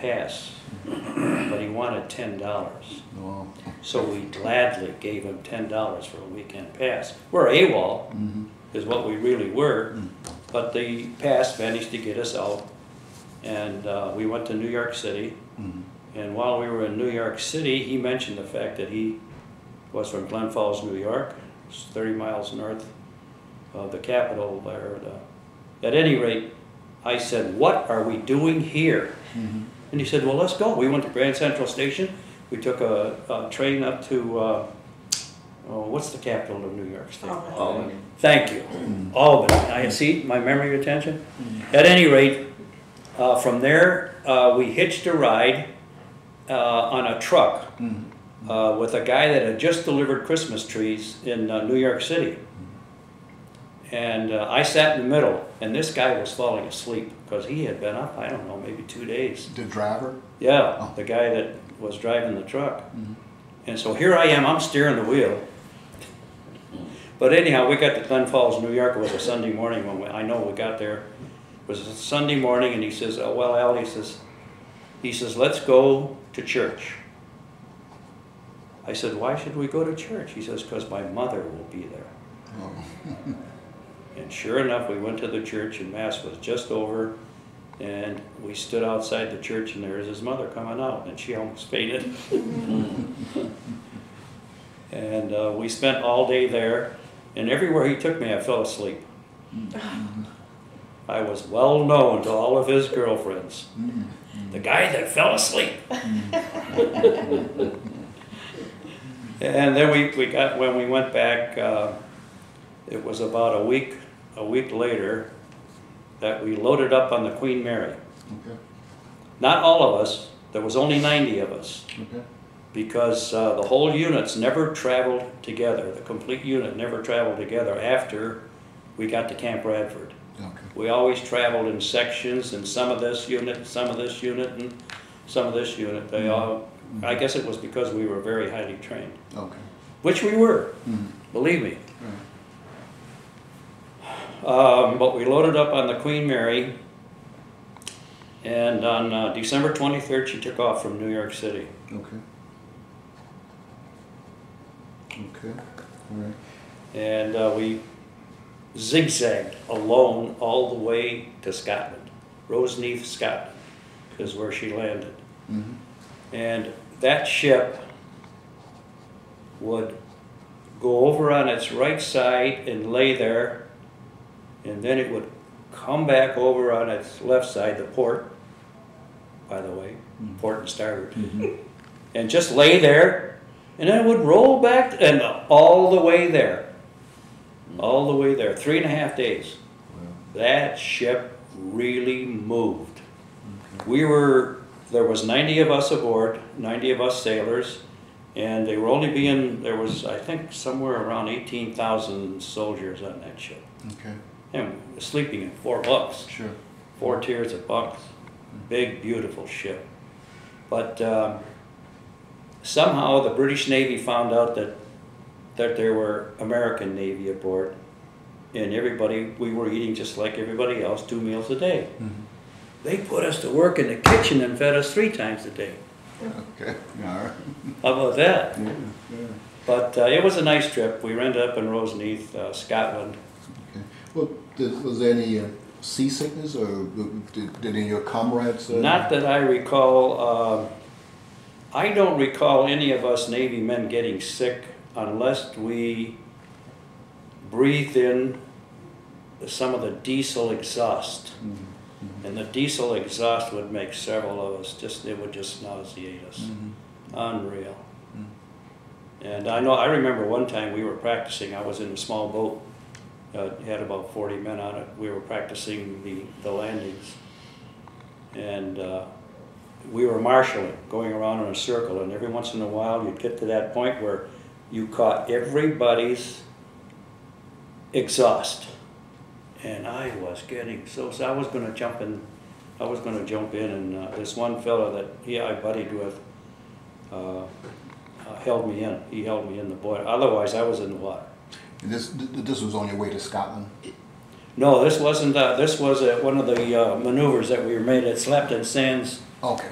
pass, but he wanted $10. Oh. So we gladly gave him $10 for a weekend pass. We're AWOL, is what we really were, but the pass managed to get us out, and we went to New York City. And while we were in New York City, he mentioned the fact that he was from Glen Falls, New York. It's 30 miles north of the capital there. At any rate, I said, "What are we doing here?" And he said, "Well, let's go." We went to Grand Central Station. We took a train up to, what's the capital of New York State? Albany. Thank you. Albany. I see my memory retention. At any rate, from there, we hitched a ride on a truck with a guy that had just delivered Christmas trees in New York City. And I sat in the middle, and this guy was falling asleep because he had been up, I don't know, maybe 2 days. The driver? Yeah, the guy that was driving the truck. And so here I am, I'm steering the wheel. But anyhow, we got to Glen Falls, New York. It was a Sunday morning when I know we got there. It was a Sunday morning, and he says, "Oh, well, Al," he says, "let's go to church." I said, "Why should we go to church?" He says, "Because my mother will be there." Oh. And sure enough, we went to the church, and Mass was just over, and we stood outside the church, and there was his mother coming out, and she almost fainted. And we spent all day there, and everywhere he took me, I fell asleep. I was well known to all of his girlfriends. The guy that fell asleep. And then when we went back, it was about a week later that we loaded up on the Queen Mary. Okay. Not all of us, there was only 90 of us. Okay. Because the whole units never traveled together, the complete unit never traveled together after we got to Camp Bradford. Okay. We always traveled in sections, and some of this unit, some of this unit, and some of this unit. They all, I guess it was because we were very highly trained. Okay. Which we were, believe me. But we loaded up on the Queen Mary, and on December 23rd, she took off from New York City. Okay. Okay. All right. And we zigzagged alone all the way to Scotland. Roseneath, Scotland, is where she landed. And that ship would go over on its right side and lay there, and then it would come back over on its left side, the port, by the way, port and starboard, and just lay there, and then it would roll back and all the way there. All the way there, 3.5 days. Wow. That ship really moved. There was 90 of us aboard, 90 of us sailors, and they were only there was, I think, somewhere around 18,000 soldiers on that ship. Okay. And sleeping in 4 bunks. Sure. 4 tiers of bunks. Big, beautiful ship. But somehow the British Navy found out that there were American Navy aboard, and we were eating just like everybody else, 2 meals a day. They put us to work in the kitchen and fed us 3 times a day. Okay. All right. How about that? Yeah. But it was a nice trip. We ended up in Roseneath, Scotland. Okay. Well, was there any seasickness, or did any of your comrades? Not that I recall. I don't recall any of us Navy men getting sick unless we breathed in some of the diesel exhaust. And the diesel exhaust would make several of us it would just nauseate us. Unreal. And I remember one time we were practicing. I was in a small boat, had about 40 men on it. We were practicing the landings, and we were marshalling, going around in a circle, and every once in a while you'd get to that point where you caught everybody's exhaust. And I was getting so I was going to jump in. And this one fellow that I buddied with held me in. He held me in the boat. Otherwise, I was in the water. And this was on your way to Scotland? No, this wasn't. This was one of the maneuvers that we made at Slapton Sands. Okay.